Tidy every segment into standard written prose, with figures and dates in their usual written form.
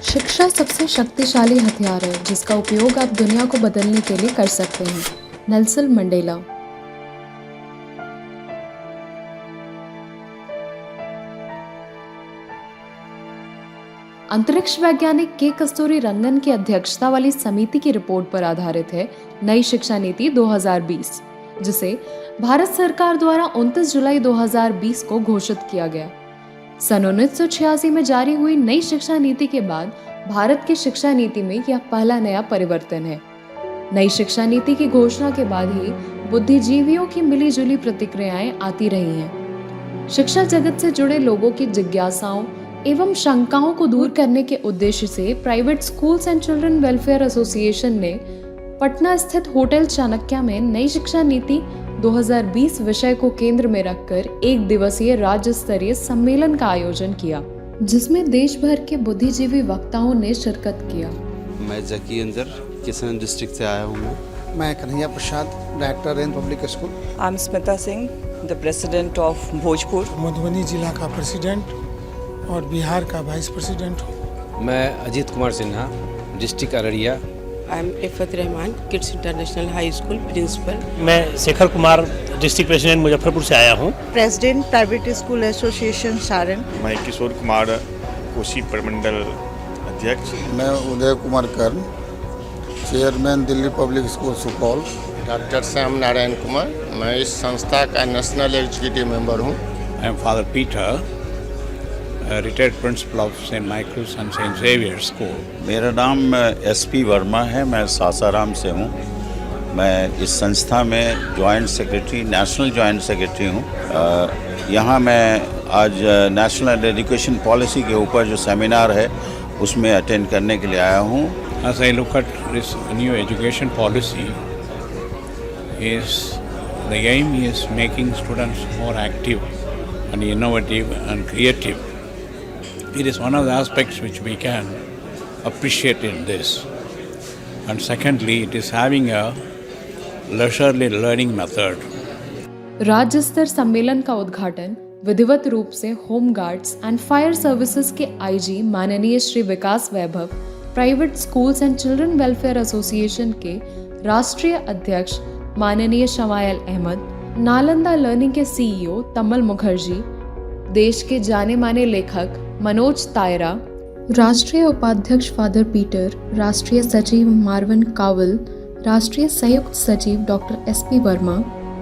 शिक्षा सबसे शक्तिशाली हथियार है जिसका उपयोग आप दुनिया को बदलने के लिए कर सकते हैं। Nelson Mandela. अंतरिक्ष वैज्ञानिक के कस्तूरी रंगन की अध्यक्षता वाली समिति की रिपोर्ट पर आधारित है नई शिक्षा नीति 2020, जिसे भारत सरकार द्वारा 29 जुलाई 2020 को घोषित किया गया। सन 1986 में जारी हुई नई शिक्षा नीति के बाद भारत की शिक्षा नीति में यह पहला नया परिवर्तन है। नई शिक्षा नीति की घोषणा के बाद ही बुद्धिजीवियों की मिलीजुली प्रतिक्रियाएं आती रही हैं। शिक्षा जगत से जुड़े लोगों की जिज्ञासाओं एवं शंकाओं को दूर करने के उद्देश्य से private schools and children welfare association ने पटना स्थित होटल चाणक्य में नई शिक्षा नीति 2020 विषय को केंद्र में रखकर एक दिवसीय राज्य स्तरीय सम्मेलन का आयोजन किया, जिसमें देश भर के बुद्धिजीवी वक्ताओं ने शिरकत किया। मैं जकी अंजर किशन डिस्ट्रिक्ट से आया हूँ। मैं Kanhaiya Prasad, director in public school. I'm Smita Singh, the president of Bhojpur. Madhubani जिला का प्रेसिडेंट और बिहार का वाइस प्रेसिडेंट हूँ। मैं Ajit Kumar Sinha, district Araria. I'm Ifat Rahman, kids international high school principal. मैं शेखर कुमार, डिस्ट्रिक्ट प्रेसिडेंट मुजफ्फरपुर से आया हूँ। President private school association Saran. मैं किशोर कुमार, कोसी प्रमंडल अध्यक्ष। मैं Uday Kumar Karn, chairman Delhi public school Supaul. Doctor Shyam Narayan Kumar, मैं इस संस्था का नेशनल एग्जीक्यूटिव मेंबर हूँ। I am Father Peter, retired principal of Saint Michael's and Saint Xavier's school. मेरा नाम एसपी वर्मा है, मैं सासाराम से हूँ। मैं इस संस्था में joint secretary, national joint secretary हूँ। यहाँ मैं आज नेशनल एजुकेशन पॉलिसी के ऊपर जो सेमिनार है उसमें अटेंड करने के लिए आया हूँ। As I look at this new education policy, the aim is making students more active and innovative and creative. It is one of the aspects which we can appreciate in this. And secondly, it is having a leisurely learning method. राज्य स्तर सम्मेलन का उद्घाटन विधिवत रूप से home guards and fire services के IG माननीय Shri Vikas Vaibhav, private schools and children welfare association के राष्ट्रीय अध्यक्ष माननीय शमायल अहमद, नालंदा लर्निंग के सीईओ तम्मल मुखर्जी, देश के जाने माने लेखक मनोज तायरा, राष्ट्रीय उपाध्यक्ष फादर पीटर, राष्ट्रीय सचिव मार्वन कावल, राष्ट्रीय संयुक्त सचिव डॉक्टर एसपी वर्मा,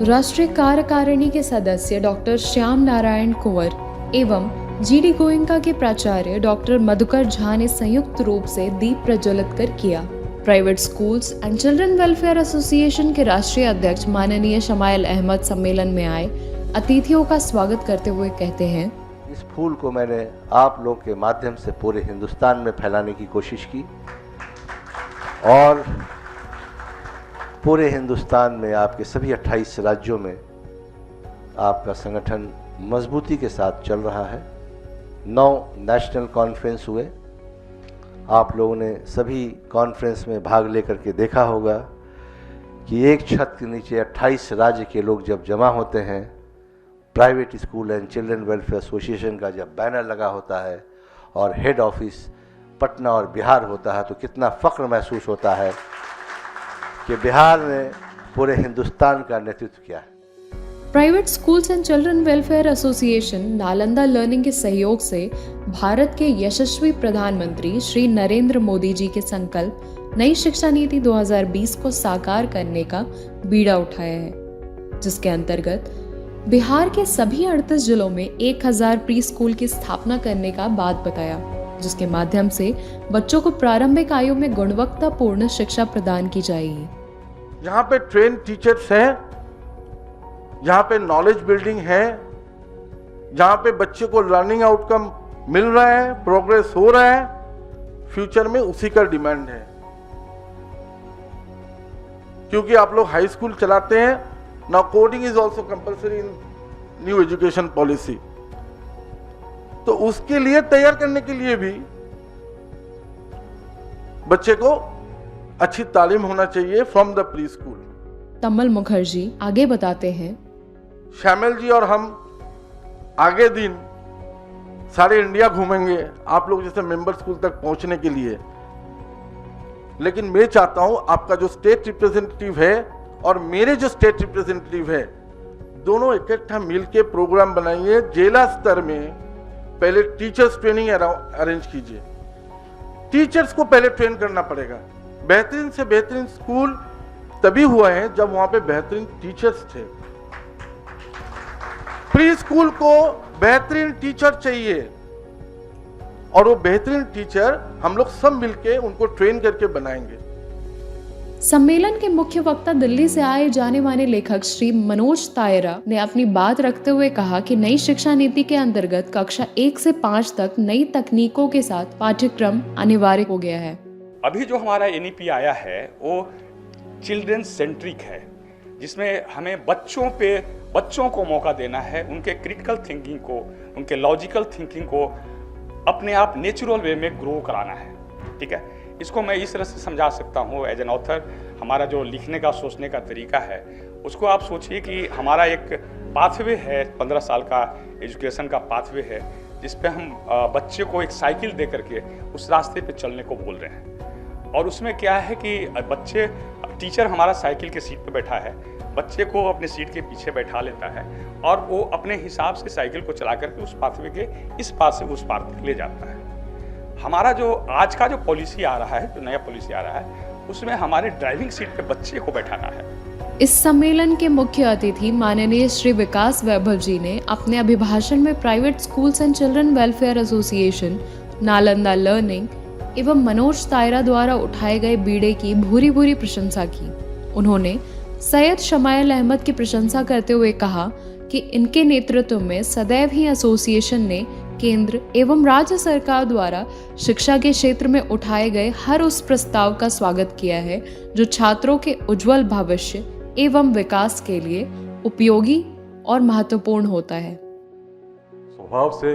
राष्ट्रीय कार्यकारिणी के सदस्य डॉक्टर श्याम नारायण कुंवर एवं जीडी गोयनका के प्राचार्य डॉक्टर मधुकर झा ने संयुक्त रूप से दीप प्रज्वलित कर किया। Private schools and children welfare association के राष्ट्रीय अध्यक्ष माननीय शमायल अहमद सम्मेलन में आए अतिथियों का स्वागत करते हुए कहते हैं, इस फूल को मैंने आप लोग के माध्यम से पूरे हिंदुस्तान में फैलाने की कोशिश की और पूरे हिंदुस्तान में आपके सभी 28 राज्यों में आपका संगठन मजबूती के साथ चल रहा है। 9 नेशनल कॉन्फ्रेंस हुए। आप लोगों ने सभी कॉन्फ्रेंस में भाग लेकर के देखा होगा कि एक छत के नीचे 28 राज्य के लोग जब जमा होते हैं, private school and children welfare association का जब बैनर लगा होता है और हेड ऑफिस पटना और बिहार होता है, तो कितना फ़ख्र महसूस होता है कि बिहार ने पूरे हिंदुस्तान का नेतृत्व किया है। Private schools and children welfare association Nalanda learning के सहयोग से भारत के यशस्वी प्रधानमंत्री श्री नरेंद्र मोदी जी के संकल्प नई शिक्षा नीति 2020 को साकार करने का बीड़ा उठाया है, जिसके अंतर्गत बिहार के सभी 38 जिलों में 1000 प्री स्कूल की स्थापना करने का बात बताया, जिसके माध्यम से बच्चों को प्रारंभिक आयु में गुणवत्तापूर्ण शिक्षा प्रदान की जाएगी। यहाँ पे ट्रेन टीचर्स हैं, यहाँ पे नॉलेज बिल्डिंग है, जहाँ पे बच्चे को लर्निंग आउटकम मिल रहा है, प्रोग्रेस हो रहा है, फ्यूचर में उसी का डिमांड है। क्योंकि आप लोग हाई स्कूल चलाते हैं, now coding is also compulsory in new education policy. तो उसके लिए तैयार करने के लिए भी बच्चे को अच्छी तालीम होना चाहिए from the preschool. Tammal Mukherjee आगे बताते हैं, श्यामल जी और हम आगे दिन सारे इंडिया घूमेंगे आप लोग जैसे मेंबर स्कूल तक पहुंचने के लिए, लेकिन मैं चाहता हूं आपका जो स्टेट रिप्रेजेंटेटिव है और मेरे जो स्टेट रिप्रेजेंटेटिव है, दोनों इकट्ठा मिलके प्रोग्राम बनाइए। जिला स्तर में पहले टीचर्स ट्रेनिंग अरेंज कीजिए। टीचर्स को पहले ट्रेन करना पड़ेगा। बेहतरीन से बेहतरीन स्कूल तभी हुआ है जब वहां पे बेहतरीन टीचर्स थे। प्री स्कूल को बेहतरीन टीचर चाहिए और वो बेहतरीन टीचर हम लोग सब मिलके उनको ट्रेन करके बनाएंगे। सम्मेलन के मुख्य वक्ता दिल्ली से आए जाने माने लेखक श्री मनोज तायरा ने अपनी बात रखते हुए कहा कि नई शिक्षा नीति के अंतर्गत कक्षा 1 से 5 तक नई तकनीकों के साथ पाठ्यक्रम अनिवार्य हो गया है। अभी जो हमारा NEP आया है वो चिल्ड्रन सेंट्रिक है, जिसमें हमें बच्चों को मौका देना है, उनके क्रिटिकल थिंकिंग को, उनके लॉजिकल थिंकिंग को अपने आप नेचुरल वे में ग्रो कराना है। ठीक है, इसको मैं इस तरह से समझा सकता हूँ एज एन ऑथर। हमारा जो लिखने का सोचने का तरीका है उसको आप सोचिए कि हमारा एक पाथवे है, 15 साल का एजुकेशन का पाथवे है, जिस पे हम बच्चे को एक साइकिल दे करके उस रास्ते पे चलने को बोल रहे हैं। और उसमें क्या है कि टीचर हमारा साइकिल के सीट पे बैठा है, बच्चे को अपने सीट के पीछे बैठा लेता है और वो अपने हिसाब से साइकिल को चला करके उस पाथवे के इस पार से उस पार तक ले जाता है। हमारा जो आज का जो पॉलिसी आ रहा है, जो नया पॉलिसी आ रहा है, उसमें हमारे ड्राइविंग सीट पे बच्चे को बैठाना है। इस सम्मेलन के मुख्य अतिथि माननीय श्री विकास वैभव जी ने अपने अभिभाषण में private schools and children welfare association, Nalanda learning एवं मनोज तायरा द्वारा उठाए गए बीड़े की भूरी भूरी प्रशंसा की। उन्होंने सैयद शमाइल अहमद की प्रशंसा करते हुए कहा कि इनके नेतृत्व में सदैव ही एसोसिएशन ने केंद्र एवं राज्य सरकार द्वारा शिक्षा के क्षेत्र में उठाए गए हर उस प्रस्ताव का स्वागत किया है जो छात्रों के उज्जवल भविष्य एवं विकास के लिए उपयोगी और महत्वपूर्ण होता है। स्वभाव से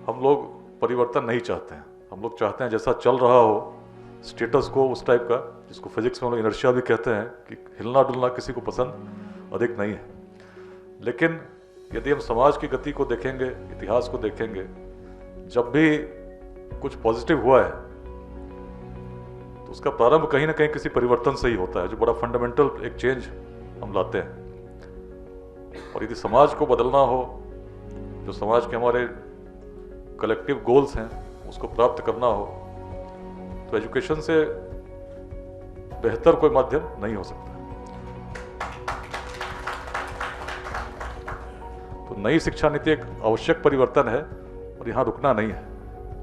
हम लोग परिवर्तन नहीं चाहते हैं। हम लोग चाहते हैं जैसा चल रहा हो स्टेटस को, उस टाइप का, जिसको फिजिक्स में हम लोग इनर्शिया भी कहते हैं कि हिलना डुलना किसी को पसंद अधिक नहीं है। लेकिन यदि हम समाज की गति को देखेंगे, इतिहास को देखेंगे, जब भी कुछ पॉजिटिव हुआ है तो उसका प्रारंभ कहीं ना कहीं किसी परिवर्तन से ही होता है, जो बड़ा फंडामेंटल एक चेंज हम लाते हैं। और यदि समाज को बदलना हो, जो समाज के हमारे कलेक्टिव गोल्स हैं उसको प्राप्त करना हो, तो एजुकेशन से बेहतर कोई माध्यम नहीं हो सकता। तो नई शिक्षा नीति एक आवश्यक परिवर्तन है और यहाँ रुकना नहीं है।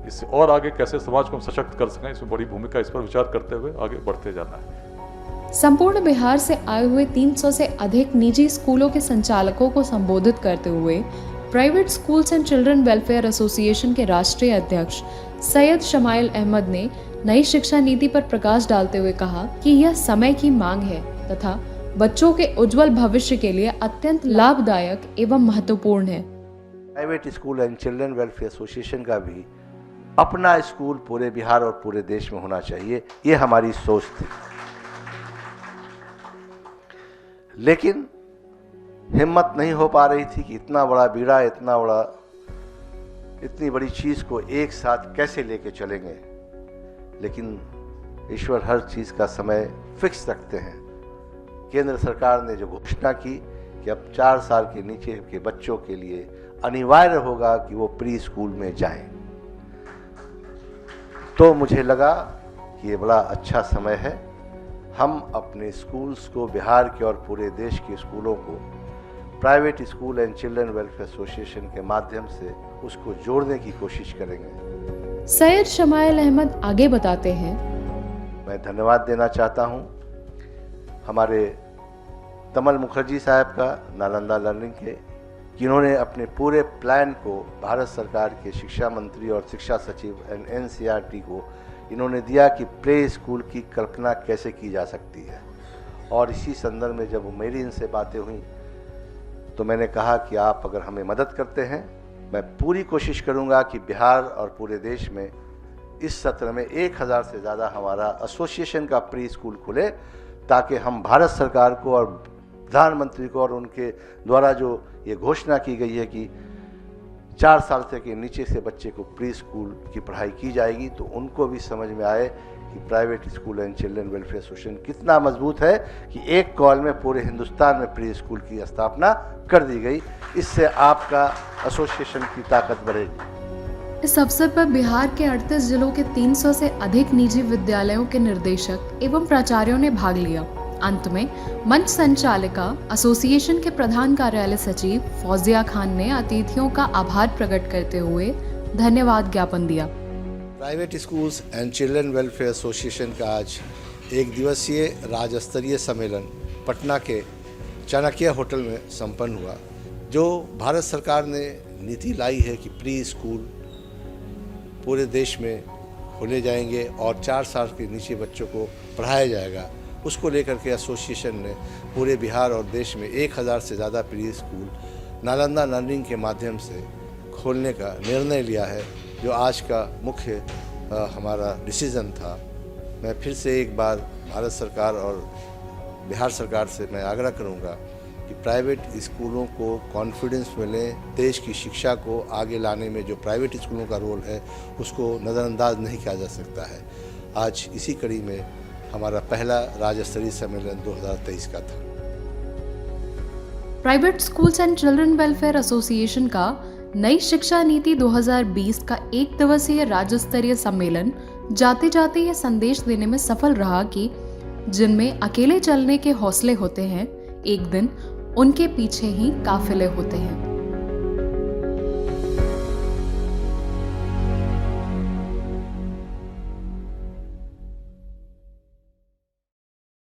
इससे और आगे कैसे समाज को हम सशक्त कर सकें, इसमें बड़ी भूमिका, इस पर विचार करते हुए आगे बढ़ते जाना है। संपूर्ण बिहार से आए हुए 300 से अधिक निजी स्कूलों के संचालकों को संबोधित करते हुए private schools and children welfare association के राष्ट्रीय अध्यक्ष सैयद शमाइल अहमद ने नई शिक्षा नीति पर प्रकाश डालते हुए कहा कि यह समय की मांग है तथा बच्चों के उज्जवल भविष्य के लिए अत्यंत लाभदायक एवं महत्वपूर्ण है। Private school and children welfare association का भी अपना स्कूल पूरे बिहार और पूरे देश में होना चाहिए, ये हमारी सोच थी। लेकिन हिम्मत नहीं हो पा रही थी कि इतना बड़ा बीड़ा, इतनी बड़ी चीज को एक साथ कैसे लेके चलेंगे। लेकिन ईश्वर हर चीज का समय फिक्स रखते हैं। केंद्र सरकार ने जो घोषणा की कि अब 4 साल के नीचे के बच्चों के लिए अनिवार्य होगा कि वो प्री स्कूल में जाएं, तो मुझे लगा कि ये बड़ा अच्छा समय है। हम अपने स्कूल्स को, बिहार के और पूरे देश के स्कूलों को private school and children welfare association के माध्यम से उसको जोड़ने की कोशिश करेंगे। सैयद शमाइल अहमद आगे बताते हैं, मैं धन्यवाद देना चाहता हूं हमारे तमल मुखर्जी साहब का, नालंदा लर्निंग के, जिन्होंने अपने पूरे प्लान को भारत सरकार के शिक्षा मंत्री और शिक्षा सचिव एंड NCERT को इन्होंने दिया कि प्ले स्कूल की कल्पना कैसे की जा सकती है। और इसी संदर्भ में जब मेरी इनसे बातें हुई तो मैंने कहा कि आप अगर हमें मदद करते हैं, मैं पूरी कोशिश करूंगा कि बिहार और पूरे देश में इस सत्र में 1000 से ज़्यादा हमारा एसोसिएशन का प्री स्कूल खुले, ताकि हम भारत सरकार को और प्रधानमंत्री को और उनके द्वारा जो ये घोषणा की गई है कि 4 साल से के नीचे से बच्चे को प्री स्कूल की पढ़ाई की जाएगी, तो उनको भी समझ में आए कि private school and children welfare association कितना मजबूत है कि एक कॉल में पूरे हिंदुस्तान में प्री स्कूल की स्थापना कर दी गई। इससे आपका एसोसिएशन की ताकत बढ़ेगी। इस अवसर पर बिहार के 38 जिलों के 300 से अधिक निजी विद्यालयों के निर्देशक एवं प्राचार्यों ने भाग लिया। अंत में मंच संचालिका एसोसिएशन के प्रधान कार्यालय सचिव फौजिया खान ने अतिथियों का आभार प्रकट करते हुए धन्यवाद ज्ञापन दिया। Private schools and children welfare association का आज एक दिवसीय राज्य स्तरीय सम्मेलन पटना के चाणक्य होटल में संपन्न हुआ। जो भारत सरकार ने नीति लाई है कि प्री स्कूल पूरे देश में खोले जाएंगे और 4 साल के नीचे बच्चों को पढ़ाया जाएगा, उसको लेकर के एसोसिएशन ने पूरे बिहार और देश में 1000 से ज़्यादा प्री स्कूल नालंदा लर्निंग के माध्यम से खोलने का निर्णय लिया है, जो आज का मुख्य हमारा डिसीज़न था। मैं फिर से एक बार भारत सरकार और बिहार सरकार से मैं आग्रह करूंगा कि प्राइवेट स्कूलों को कॉन्फिडेंस मिले, देश की शिक्षा को आगे लाने में जो प्राइवेट स्कूलों का रोल है उसको नज़रअंदाज नहीं किया जा सकता है। आज इसी कड़ी में हमारा पहला राज्य स्तरीय सम्मेलन 2023 का था। Private schools and children welfare association का नई शिक्षा नीति 2020 का एक दिवसीय राज्य स्तरीय सम्मेलन जाते जाते ये संदेश देने में सफल रहा कि जिनमें अकेले चलने के हौसले होते हैं, एक दिन उनके पीछे ही काफिले होते हैं।